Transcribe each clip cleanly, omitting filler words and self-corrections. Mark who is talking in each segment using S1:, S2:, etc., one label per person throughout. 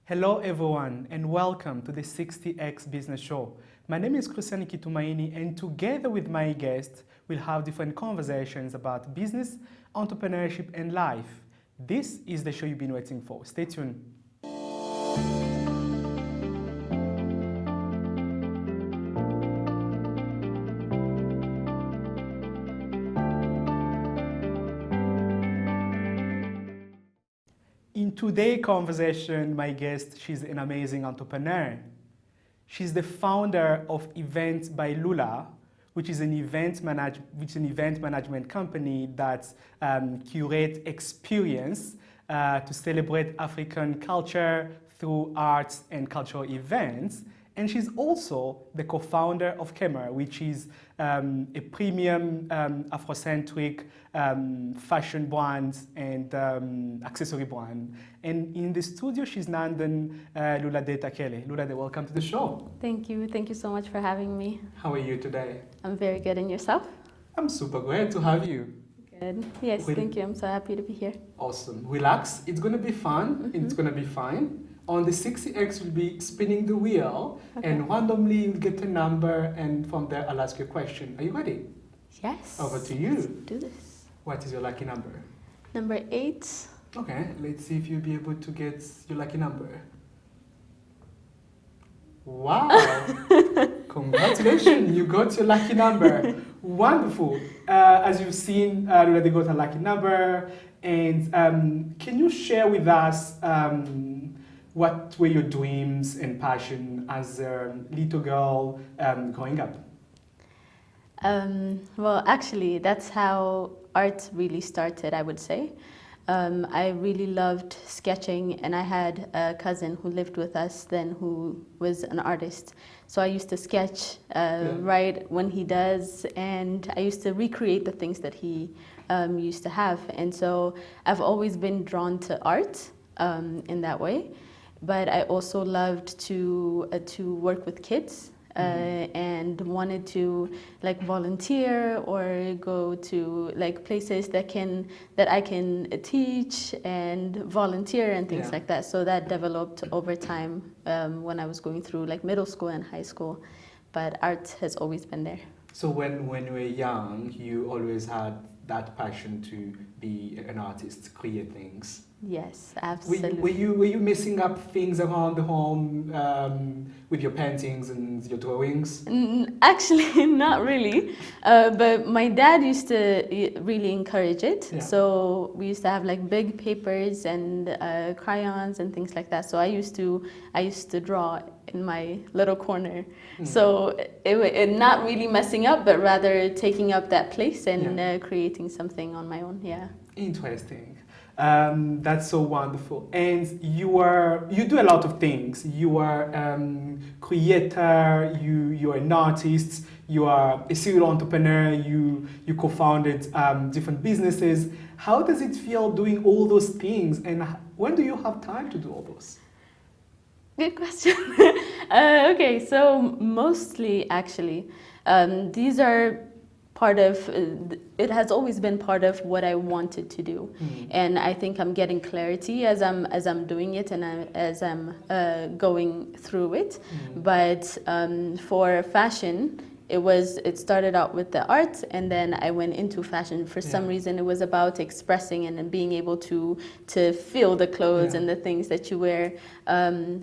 S1: Hello everyone and welcome to the 60X Business Show. My name is Kitumaini and together with my guests we'll have different conversations about business, entrepreneurship and life. This is the show you've been waiting for. Stay tuned. In today's conversation, my guest, she's an amazing entrepreneur. She's the founder of Events by Lula, which is an event management company that curates experience to celebrate African culture through arts and cultural events. And she's also the co-founder of Kemer, which is a premium Afrocentric fashion brand and accessory brand. And in the studio, she's Nandan Lula Takele. Lula, welcome to the show.
S2: Thank you. Thank you so much for having me.
S1: How are you today?
S2: I'm very good. And yourself?
S1: I'm super great to have you.
S2: Good. Yes, thank you. I'm so happy to be here.
S1: Awesome. Relax. It's going to be fun. It's going to be fine. On the 60X, we'll be spinning the wheel, and randomly you'll get a number, and from there I'll ask you a question. Are you ready?
S2: Yes.
S1: Over to you.
S2: Let's do this.
S1: What is your lucky number?
S2: Number 8.
S1: Okay, let's see if you'll be able to get your lucky number. Wow! Congratulations, you got your lucky number. Wonderful. As you've seen, Lula, they got a lucky number. And can you share with us what were your dreams and passion as a little girl growing up?
S2: Well, actually, that's how art really started, I would say. I really loved sketching, and I had a cousin who lived with us then who was an artist. So I used to sketch right when he does, and I used to recreate the things that he used to have. And so I've always been drawn to art in that way. But I also loved to work with kids and wanted to like volunteer or go to like places that I can teach and volunteer and things like that. So that developed over time when I was going through like middle school and high school. But art has always been there.
S1: So when you were young, you always had that passion to be an artist, create things.
S2: Yes, absolutely.
S1: Were you messing up things around the home with your paintings and your drawings?
S2: Actually, not really. But my dad used to really encourage it. Yeah. So we used to have like big papers and crayons and things like that. So I used to draw in my little corner. So it not really messing up, but rather taking up that place and creating something on my own. Yeah.
S1: Interesting. That's so wonderful. And you do a lot of things. You are creator, you are an artist, you are a serial entrepreneur, you co-founded different businesses. How does it feel doing all those things, and when do you have time to do all those?
S2: Good question. Okay, so mostly actually, these are part of, it has always been part of what I wanted to do. And I think I'm getting clarity as I'm doing it and as I'm going through it. But for fashion, it started out with the art, and then I went into fashion. For some reason, it was about expressing and being able to feel the clothes and the things that you wear.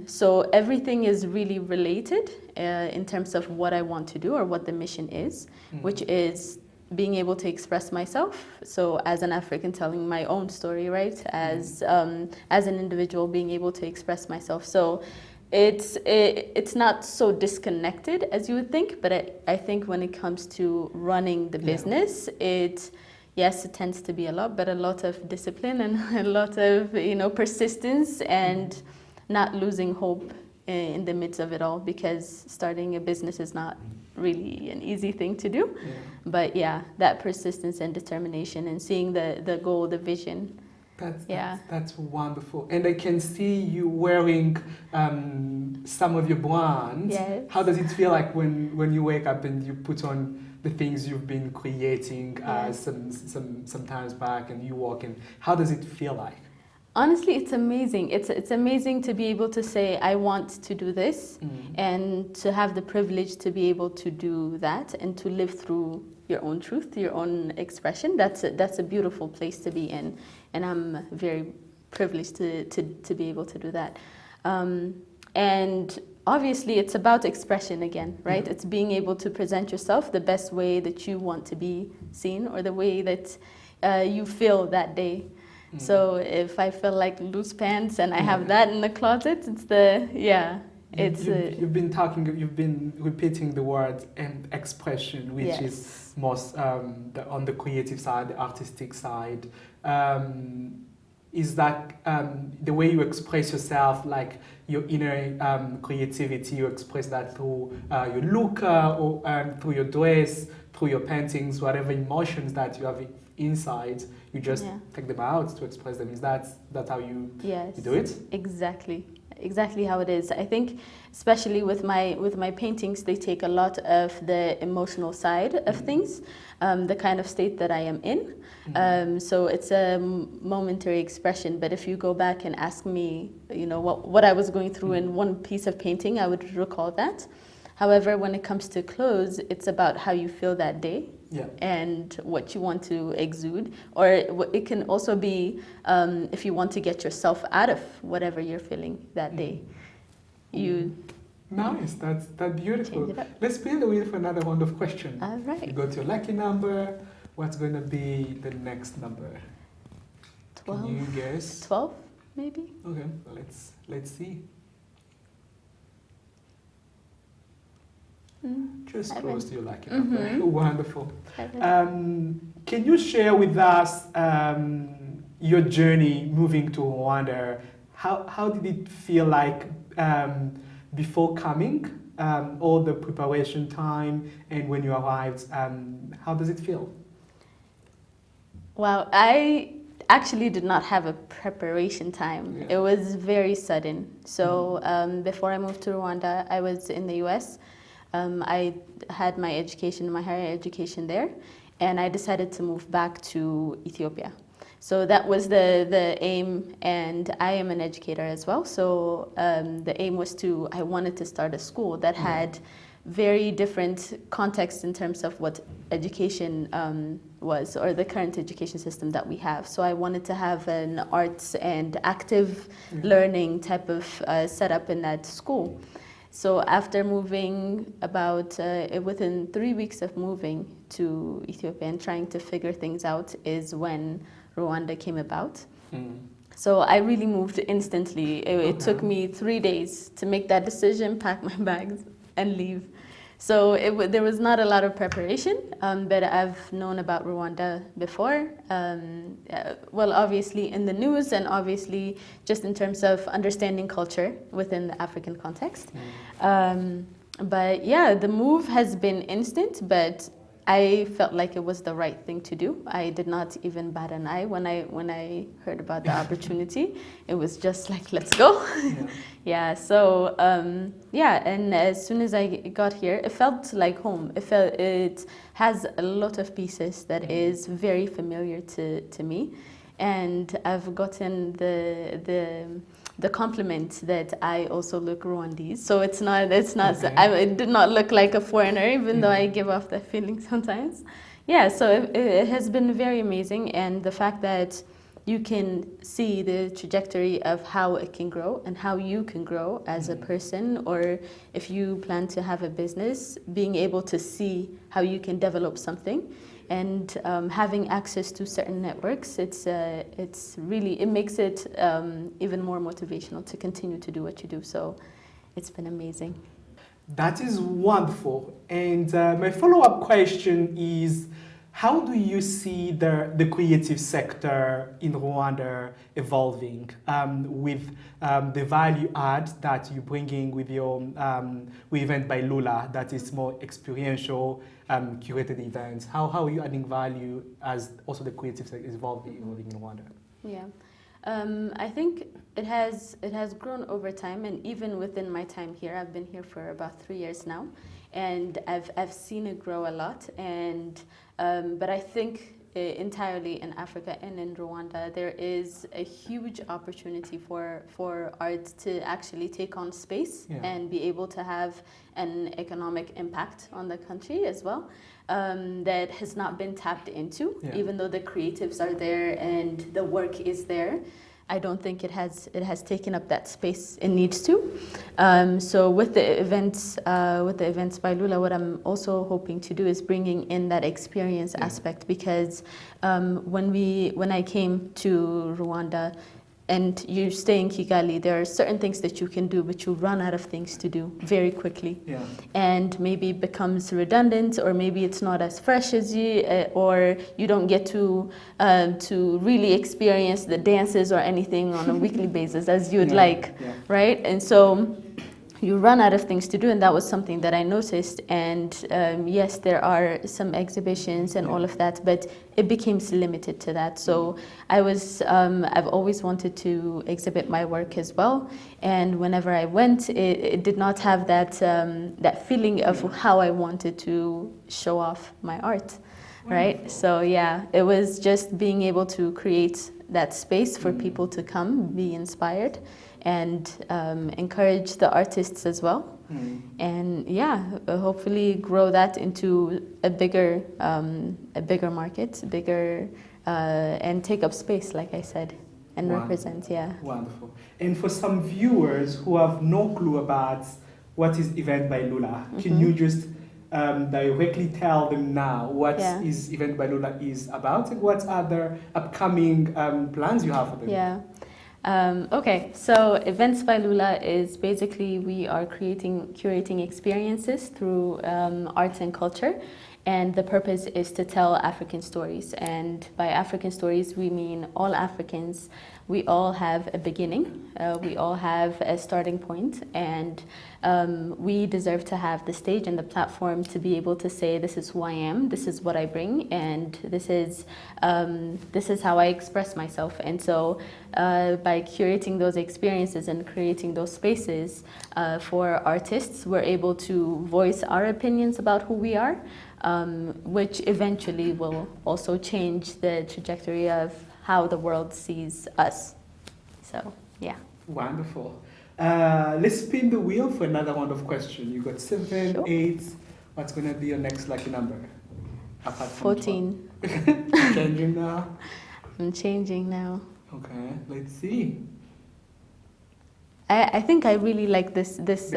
S2: So everything is really related in terms of what I want to do or what the mission is, which is being able to express myself. So as an African, telling my own story, right? As an individual, being able to express myself. So it's not so disconnected as you would think, but I think when it comes to running the business, it tends to be a lot of discipline and a lot of persistence and not losing hope in the midst of it all, because starting a business is not really an easy thing to do. But that persistence and determination and seeing the goal, the vision.
S1: That's wonderful. And I can see you wearing some of your brands.
S2: Yes.
S1: How does it feel like when you wake up and you put on the things you've been creating some times back and you walk in? How does it feel like?
S2: Honestly, it's amazing. It's amazing to be able to say, I want to do this, and to have the privilege to be able to do that and to live through your own truth, your own expression. That's a beautiful place to be in, and I'm very privileged to be able to do that. And obviously, it's about expression again, right? It's being able to present yourself the best way that you want to be seen, or the way that you feel that day. So if I feel like loose pants and I have that in the closet, it's
S1: You've been repeating the word and expression, which is most on the creative side, the artistic side. Is that the way you express yourself, like your inner creativity? You express that through your look, or through your dress, through your paintings, whatever emotions that you have inside, you just take them out to express them. Is that how you do it?
S2: Exactly how it is. I think, especially with my paintings, they take a lot of the emotional side of things, the kind of state that I am in. So it's a momentary expression. But if you go back and ask me, what I was going through in one piece of painting, I would recall that. However, when it comes to clothes, it's about how you feel that day. And what you want to exude, or it can also be if you want to get yourself out of whatever you're feeling that day.
S1: Nice, that's beautiful. Let's spin the wheel for another round of questions.
S2: All right.
S1: You got your lucky number. What's going to be the next number?
S2: 12.
S1: Can you guess?
S2: 12, maybe.
S1: Okay, let's see. Just close to your lucky number. Wonderful. Can you share with us your journey moving to Rwanda? How did it feel like before coming? All the preparation time, and when you arrived, how does it feel?
S2: Wow, I actually did not have a preparation time. It was very sudden. So before I moved to Rwanda, I was in the US. I had my higher education there, and I decided to move back to Ethiopia. So that was the aim, and I am an educator as well. So the aim was I wanted to start a school that had very different context in terms of what education was, or the current education system that we have. So I wanted to have an arts and active learning type of setup in that school. So after moving within 3 weeks of moving to Ethiopia and trying to figure things out is when Rwanda came about. So I really moved instantly. It took me 3 days to make that decision, pack my bags, and leave. So there was not a lot of preparation, but I've known about Rwanda before. Well, obviously in the news, and obviously just in terms of understanding culture within the African context. But yeah, the move has been instant, but I felt like it was the right thing to do. I did not even bat an eye when I heard about the opportunity. It was just like, let's go. So and as soon as I got here, it felt like home. It has a lot of pieces that is very familiar to me, and I've gotten the compliment that I also look Rwandese. So it's not. I did not look like a foreigner, even though I give off that feeling sometimes. So it has been very amazing, and the fact that you can see the trajectory of how it can grow and how you can grow as a person, or if you plan to have a business, being able to see how you can develop something. And having access to certain networks, it makes it even more motivational to continue to do what you do. So it's been amazing.
S1: That is wonderful. And my follow-up question is, how do you see the creative sector in Rwanda evolving with the value add that you're bringing with your event by Lula, that is more experiential, curated events? How are you adding value as also the creative sector is evolving in Rwanda?
S2: I think it has grown over time, and even within my time here, I've been here for about 3 years now, and I've seen it grow a lot. And but I think entirely in Africa and in Rwanda, there is a huge opportunity for art to actually take on space and be able to have an economic impact on the country as well, that has not been tapped into, even though the creatives are there and the work is there. I don't think it has taken up that space it needs to. So with the events by Lula, what I'm also hoping to do is bringing in that experience aspect, because when I came to Rwanda, and you stay in Kigali, there are certain things that you can do, but you run out of things to do very quickly. And maybe it becomes redundant, or maybe it's not as fresh as you, or you don't get to really experience the dances or anything on a weekly basis as you'd like, right? And so you run out of things to do, and that was something that I noticed. And yes, there are some exhibitions and all of that, but it became limited to that. So I've always wanted to exhibit my work as well. And whenever I went, it did not have that feeling of how I wanted to show off my art, right?
S1: Wonderful.
S2: So yeah, it was just being able to create that space for people to come, be inspired, and encourage the artists as well. And hopefully grow that into a bigger market, and take up space, like I said, and represent.
S1: Wonderful. And for some viewers who have no clue about what is Event by Lula, can you just directly tell them now what is Event by Lula is about, and what other upcoming plans you have for them?
S2: Okay, so Events by Lula is basically we are curating experiences through arts and culture, and the purpose is to tell African stories. And by African stories, we mean all Africans. We all have a beginning, we all have a starting point, and we deserve to have the stage and the platform to be able to say, this is who I am, this is what I bring, and this is how I express myself. And so by curating those experiences and creating those spaces for artists, we're able to voice our opinions about who we are, which eventually will also change the trajectory of how the world sees us. So, yeah.
S1: Wonderful. Let's spin the wheel for another round of questions. You got 7,
S2: Sure.
S1: 8. What's going to be your next lucky number? Apart from
S2: 14.
S1: 12. Changing now?
S2: I'm changing now.
S1: Okay, let's see.
S2: I think I really like this this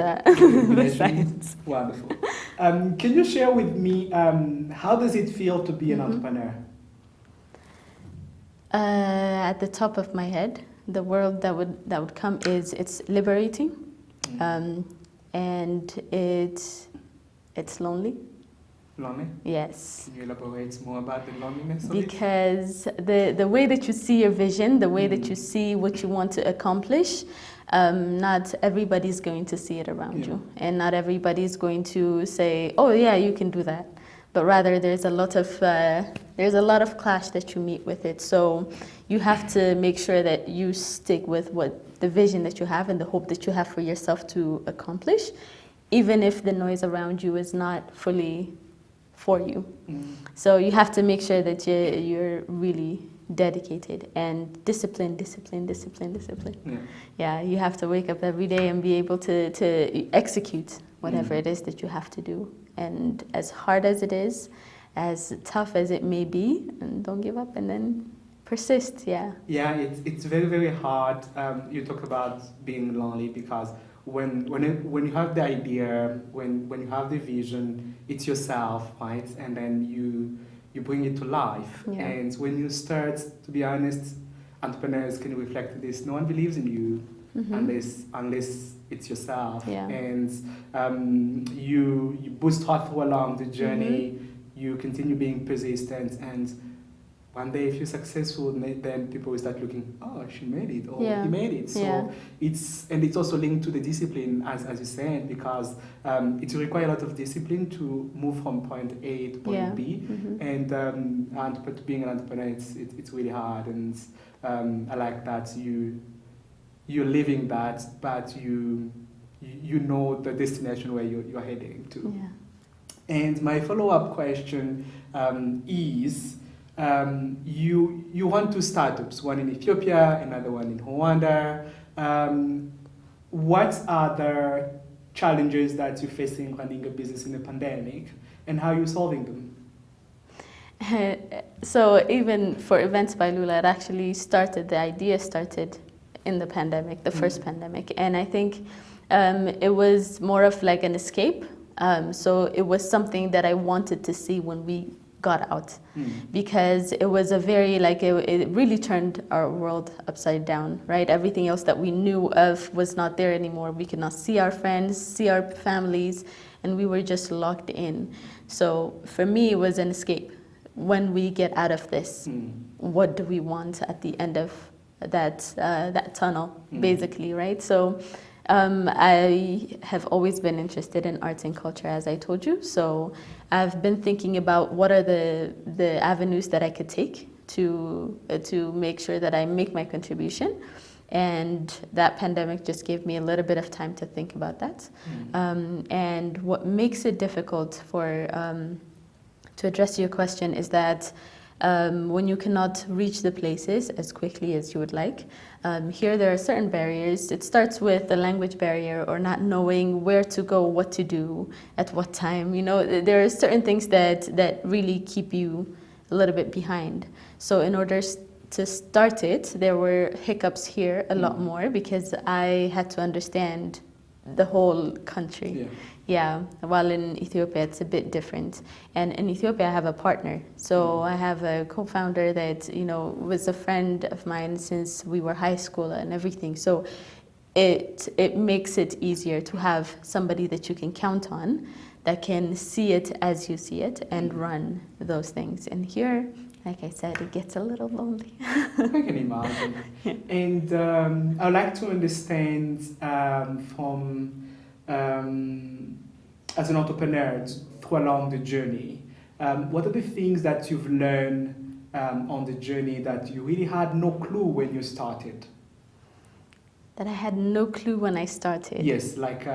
S2: science.
S1: Wonderful. Can you share with me how does it feel to be an entrepreneur?
S2: At the top of my head, the word that would come is it's liberating, and it's lonely.
S1: Lonely?
S2: Yes.
S1: Can you elaborate more about the loneliness of
S2: Because the way that you see your vision, the way that you see what you want to accomplish, not everybody's going to see it around you, and not everybody's going to say, "Oh yeah, you can do that." But rather, there's a lot of clash that you meet with it. So you have to make sure that you stick with what the vision that you have and the hope that you have for yourself to accomplish, even if the noise around you is not fully for you. So you have to make sure that you're really dedicated and disciplined. Yeah, you have to wake up every day and be able to execute whatever it is that you have to do. And as hard as it is, as tough as it may be, and don't give up, and then persist. Yeah,
S1: it's very, very hard. You talk about being lonely because when you have the idea, when you have the vision, it's yourself, right? And then you bring it to life. And when you start, to be honest, entrepreneurs can reflect this. No one believes in you unless it's yourself. And you bootstrap along the journey. You continue being persistent, and one day if you're successful, then people will start looking, oh, she made it, or he made it. So it's also linked to the discipline, as you said, because it requires a lot of discipline to move from point A to point B. And being an entrepreneur, it's really hard, and I like that you're living that, but you know the destination where you're heading to. And my follow-up question is, you run two startups, one in Ethiopia, another one in Rwanda. What are the challenges that you're facing running a business in a pandemic, and how are you solving them?
S2: So even for Events by Lula, the idea started in the pandemic, the first pandemic. And I think it was more of like an escape. So it was something that I wanted to see when we got out, because it was a very, it really turned our world upside down, right? Everything else that we knew of was not there anymore. We could not see our friends, see our families, and we were just locked in. So for me, it was an escape. When we get out of this, what do we want at the end of that tunnel, basically, right? So I have always been interested in arts and culture, as I told you. So I've been thinking about what are the avenues that I could take to make sure that I make my contribution. And that pandemic just gave me a little bit of time to think about that. And what makes it difficult to address your question is that when you cannot reach the places as quickly as you would like, here there are certain barriers. It starts with the language barrier, or not knowing where to go, what to do, at what time. You know, there are certain things that really keep you a little bit behind. So in order to start it, there were hiccups here a lot more, because I had to understand the whole country. Yeah, while in Ethiopia it's a bit different. And in Ethiopia I have a partner. So I have a co-founder that, you know, was a friend of mine since we were high school and everything. So it makes it easier to have somebody that you can count on, that can see it as you see it and run those things. And here, like I said, it gets a little lonely.
S1: I can imagine. And I'd like to understand as an entrepreneur through along the journey, what are the things that you've learned on the journey that you really had no clue when you started?
S2: That I had no clue when I started?
S1: Yes, like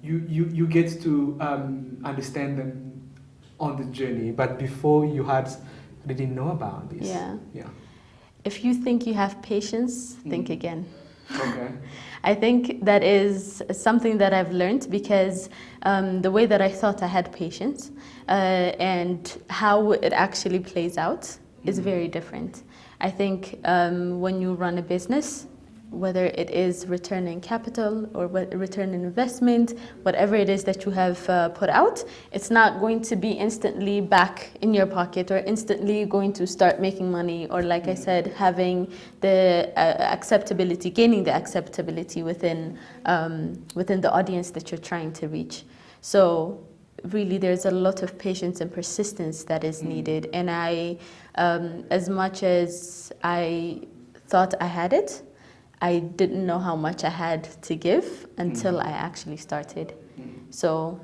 S1: you get to understand them on the journey, but before you didn't know about this.
S2: Yeah. If you think you have patience, think again.
S1: Okay.
S2: I think that is something that I've learned, because the way that I thought I had patience and how it actually plays out is very different. I think when you run a business, whether it is return in capital or return in investment, whatever it is that you have put out, it's not going to be instantly back in your pocket or instantly going to start making money, or, like I said, having the acceptability, gaining the acceptability within the audience that you're trying to reach. So really there's a lot of patience and persistence that is needed. And I, as much as I thought I had it, I didn't know how much I had to give until I actually started. So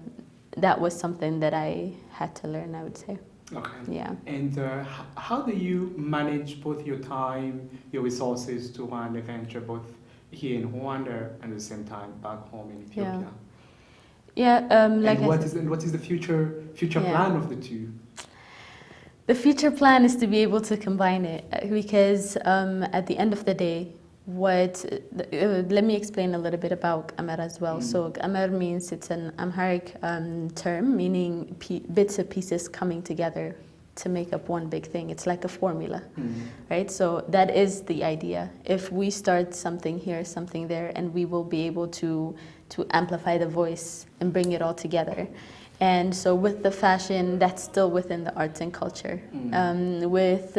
S2: that was something that I had to learn, I would say.
S1: Okay.
S2: Yeah.
S1: And how do you manage both your time, your resources to run a venture both here in Rwanda and at the same time back home in Ethiopia? What is the future plan of the two?
S2: The future plan is to be able to combine it, because at the end of the day, let me explain a little bit about Gamer as well. So Gamer means, it's an Amharic term meaning bits of pieces coming together to make up one big thing. It's like a formula, right? So that is the idea. If we start something here, something there, and we will be able to amplify the voice and bring it all together. And so with the fashion, that's still within the arts and culture. With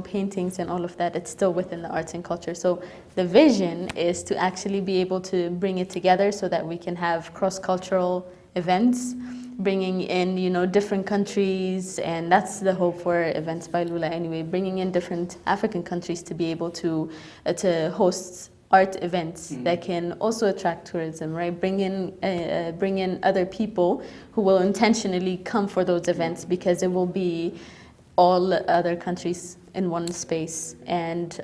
S2: paintings and all of that, it's still within the arts and culture. So the vision is to actually be able to bring it together so that we can have cross-cultural events, bringing in different countries, and that's the hope for Events by Lula anyway, bringing in different African countries to be able to host art events that can also attract tourism, right? Bring in other people who will intentionally come for those events, because it will be all other countries in one space. And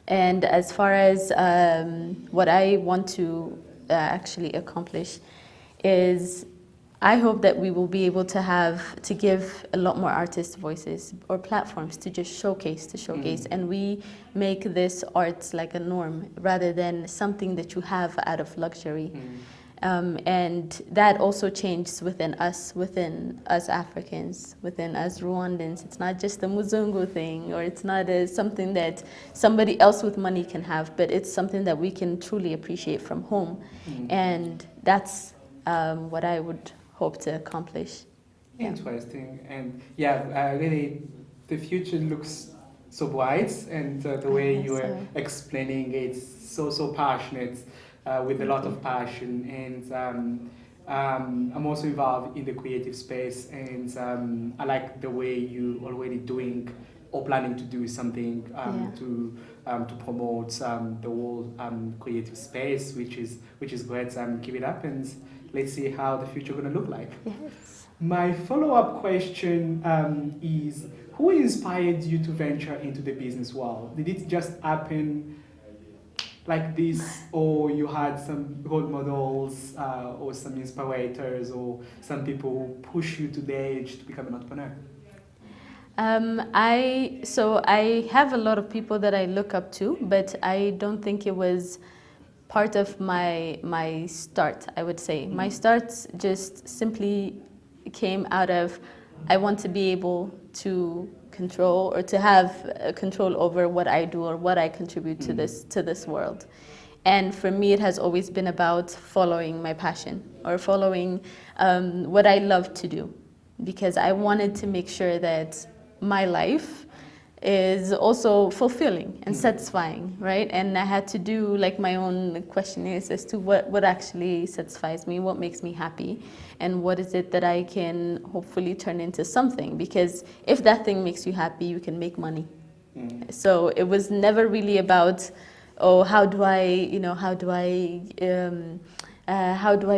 S2: as far as what I want to actually accomplish is, I hope that we will be able to give a lot more artists voices or platforms to just showcase, and we make this art like a norm rather than something that you have out of luxury. And that also changes within us Africans, within us Rwandans. It's not just a Muzungu thing, or it's not something that somebody else with money can have, but it's something that we can truly appreciate from home. And that's what I would hope to accomplish.
S1: Interesting. And really, the future looks so bright, and the way you are explaining it's so passionate. With a lot of passion, and I'm also involved in the creative space, and I like the way you already doing or planning to do something to promote the whole creative space, which is great. Keep it up, and let's see how the future gonna look like.
S2: Yes.
S1: My follow-up question is, who inspired you to venture into the business world? Did it just happen like this, or you had some role models or some inspirators or some people who push you to the edge to become an entrepreneur?
S2: I have a lot of people that I look up to, but I don't think it was part of my start, I would say. My start just simply came out of, I want to be able to control or to have control over what I do or what I contribute to this world. And for me, it has always been about following my passion or following what I love to do, because I wanted to make sure that my life is also fulfilling and satisfying, right? And I had to do like my own questionnaires as to what actually satisfies me, what makes me happy, and what is it that I can hopefully turn into something. Because if that thing makes you happy, you can make money. So it was never really about, oh, how do I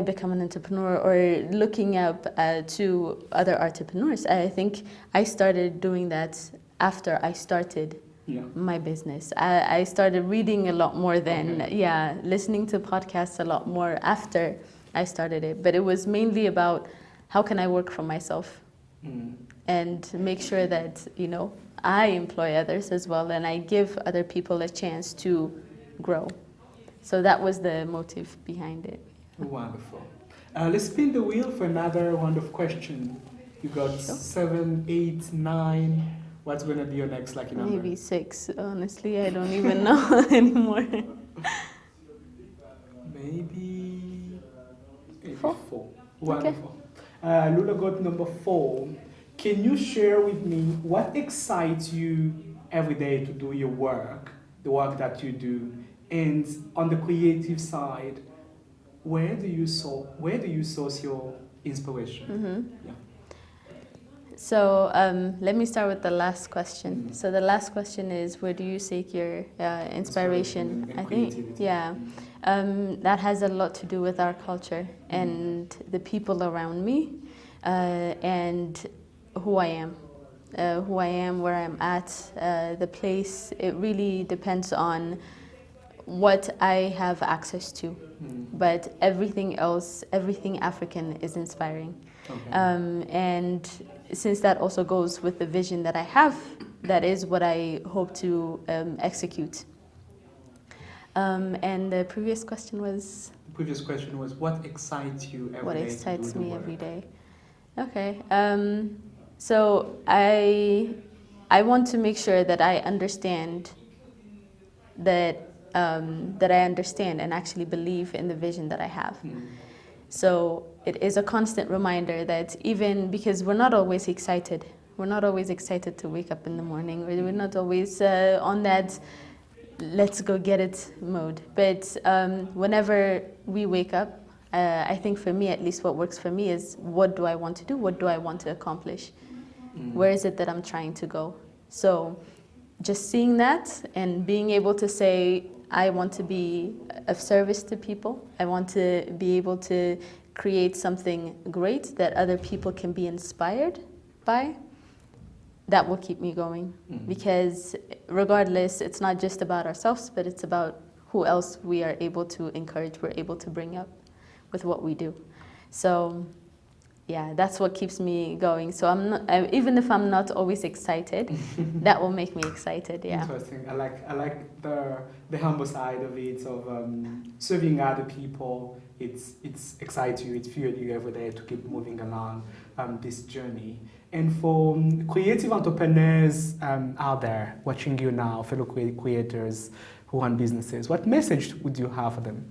S2: become an entrepreneur, or looking up to other entrepreneurs. I think I started doing that after I started my business. I started reading a lot more than, listening to podcasts a lot more after I started it. But it was mainly about how can I work for myself and make sure that, I employ others as well, and I give other people a chance to grow. So that was the motive behind it.
S1: Wonderful. Let's spin the wheel for another round of question. You got 7, 8, 9. What's going to be your next lucky number?
S2: Maybe 6. Honestly, I don't even know anymore.
S1: Maybe
S2: 4.
S1: 4. Wonderful. Okay. Lula got number 4. Can you share with me what excites you every day to do your work, the work that you do, and on the creative side, where do you source your inspiration?
S2: So let me start with the last question. So the last question is, where do you seek your inspiration?
S1: And
S2: I think, that has a lot to do with our culture and the people around me, and who I am, where I'm at, the place. It really depends on what I have access to. But everything else, everything African is inspiring. Okay. And since that also goes with the vision that I have, that is what I hope to execute. And the previous question was?
S1: The previous question was, what excites you every day?
S2: What excites me every day? Okay. So I want to make sure that I understand that I understand and actually believe in the vision that I have. So it is a constant reminder that even because we're not always excited to wake up in the morning, we're not always on that let's go get it mode. But whenever we wake up, I think for me, at least what works for me is, what do I want to do? What do I want to accomplish? Where is it that I'm trying to go? So just seeing that and being able to say, I want to be of service to people. I want to be able to create something great that other people can be inspired by. That will keep me going. Because regardless, it's not just about ourselves, but it's about who else we are able to encourage, we're able to bring up with what we do. So yeah, that's what keeps me going. So I'm not, even if I'm not always excited, that will make me excited. Yeah.
S1: Interesting. I like the humble side of it, of serving other people. It's excites you. It fuels you every day to keep moving along this journey. And for creative entrepreneurs out there watching you now, fellow creators who run businesses, what message would you have for them?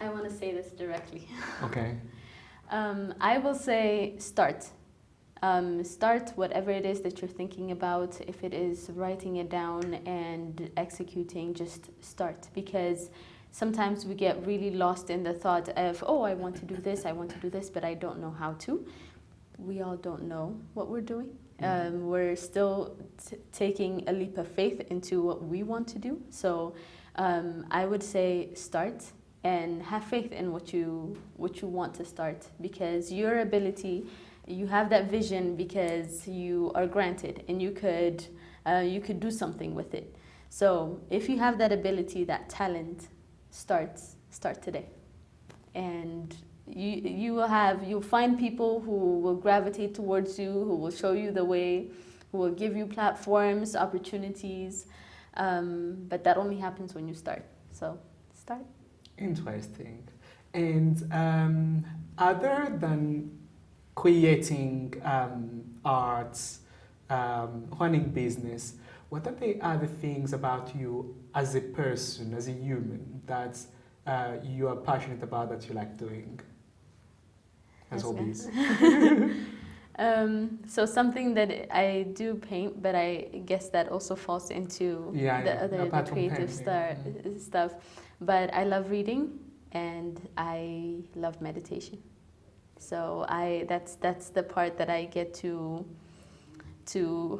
S2: I want to say this directly.
S1: Okay.
S2: I will say start. Start whatever it is that you're thinking about. If it is writing it down and executing, just start. Because sometimes we get really lost in the thought of, oh, I want to do this, but I don't know how to. We all don't know what we're doing. We're still taking a leap of faith into what we want to do. So I would say start. And have faith in what you want to start, because your ability, you have that vision because you are granted, and you could do something with it. So if you have that ability, that talent, start today, and you'll find people who will gravitate towards you, who will show you the way, who will give you platforms, opportunities, but that only happens when you start. So start.
S1: Interesting. And other than creating art, running business, what are the other things about you as a person, as a human, that you are passionate about, that you like doing as hobbies?
S2: So something that I do paint, but I guess that also falls into the creative stuff. But I love reading and I love meditation. So that's the part that I get to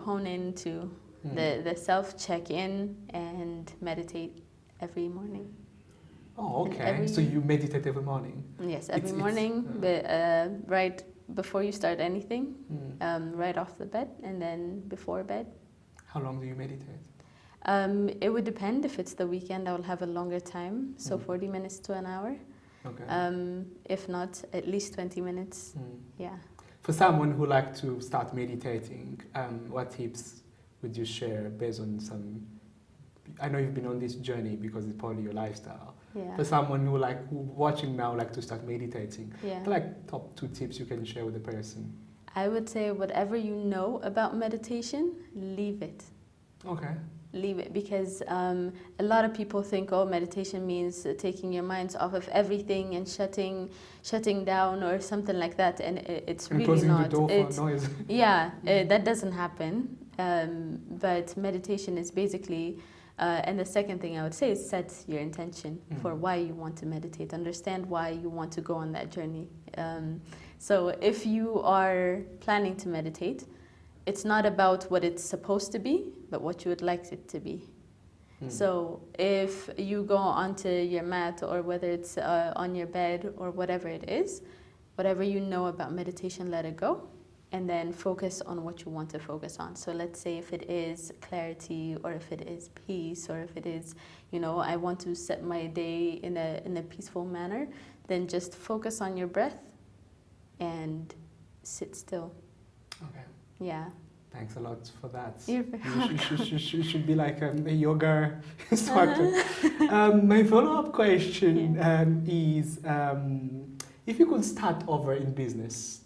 S2: hone into, the self check-in and meditate every morning.
S1: Oh, okay. So you meditate every morning?
S2: Yes, every morning, but right before you start anything, right off the bed, and then before bed.
S1: How long do you meditate?
S2: It would depend. If it's the weekend, I will have a longer time, so 40 minutes to an hour.
S1: Okay.
S2: If not, at least 20 minutes. Yeah.
S1: For someone who like to start meditating, what tips would you share based on some? I know you've been on this journey because it's part of your lifestyle.
S2: Yeah.
S1: For someone who watching now like to start meditating,
S2: yeah.
S1: like top 2 tips you can share with the person.
S2: I would say whatever you know about meditation, leave it.
S1: Okay.
S2: Leave it, because a lot of people think, oh, meditation means taking your minds off of everything and shutting down or something like that, and it's really
S1: closing
S2: not.
S1: The door for noise.
S2: Yeah, that doesn't happen. But meditation is basically, and the second thing I would say is set your intention for why you want to meditate. Understand why you want to go on that journey. So if you are planning to meditate, it's not about what it's supposed to be, but what you would like it to be. So if you go onto your mat, or whether it's on your bed or whatever it is, whatever you know about meditation, let it go, and then focus on what you want to focus on. So let's say if it is clarity, or if it is peace, or if it is, I want to set my day in a peaceful manner, then just focus on your breath and sit still.
S1: Okay.
S2: Yeah.
S1: Thanks a lot for that.
S2: You're very welcome.
S1: You should be like a yoga instructor. My follow-up question is, if you could start over in business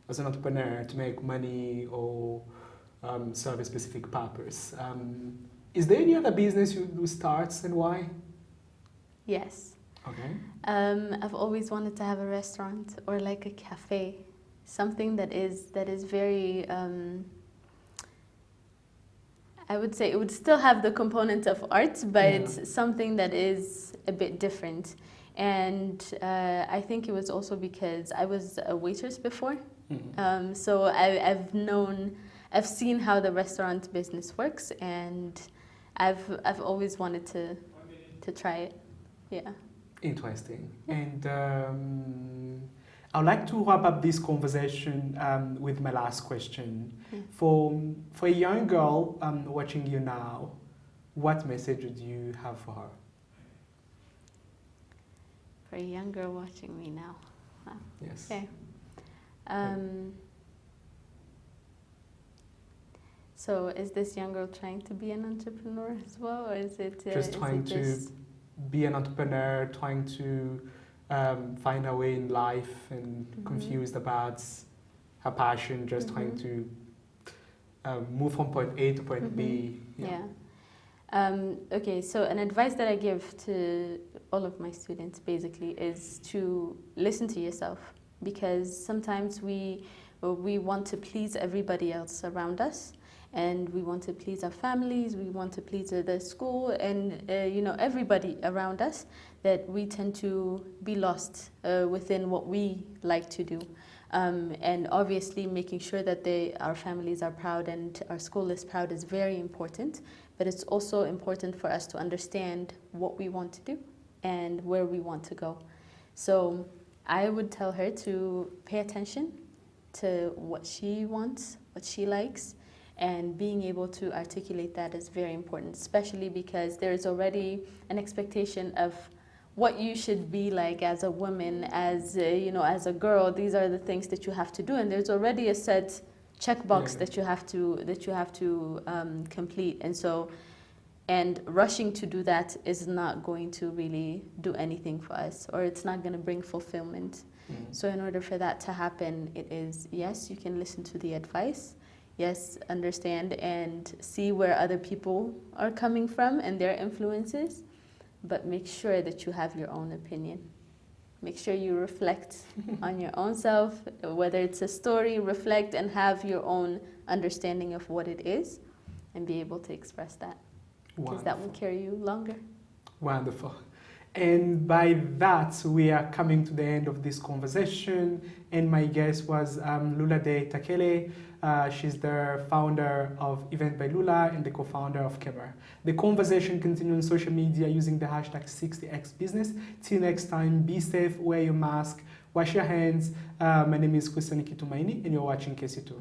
S1: as an entrepreneur to make money or serve a specific purpose, is there any other business you do start, and why?
S2: Yes.
S1: Okay.
S2: I've always wanted to have a restaurant or like a cafe. Something that is very, I would say it would still have the component of art, but it's something that is a bit different. And I think it was also because I was a waitress before. So I've seen how the restaurant business works, and I've always wanted to try it. Yeah.
S1: Interesting. And I'd like to wrap up this conversation with my last question. For a young girl watching you now, what message would you have for her?
S2: For a young girl watching me now, Wow.
S1: Yes.
S2: Okay. So is this young girl trying to be an entrepreneur as well, or is it
S1: Just trying to be an entrepreneur, trying to find her way in life and confused about her passion, just trying to move from point A to point B.
S2: Yeah. Okay, so an advice that I give to all of my students basically is to listen to yourself, because sometimes we want to please everybody else around us, and we want to please our families, we want to please the school, and everybody around us, that we tend to be lost within what we like to do. And obviously making sure that our families are proud and our school is proud is very important, but it's also important for us to understand what we want to do and where we want to go. So I would tell her to pay attention to what she wants, what she likes, and being able to articulate that is very important, especially because there's already an expectation of what you should be like as a woman, as a girl. These are the things that you have to do, and there's already a set checkbox that you have to complete. And rushing to do that is not going to really do anything for us, or it's not going to bring fulfillment. So in order for that to happen, it is, yes, you can listen to the advice, yes, understand and see where other people are coming from and their influences, but make sure that you have your own opinion. Make sure you reflect on your own self, whether it's a story, reflect and have your own understanding of what it is, and be able to express that, because that will carry you longer.
S1: Wonderful. And by that, we are coming to the end of this conversation. And my guest was Lula de Takele. She's the founder of Event by Lula and the co-founder of Keber. The conversation continues on social media using the hashtag 60xbusiness. Till next time, be safe, wear your mask, wash your hands. My name is Kitumaini, and you're watching KC2.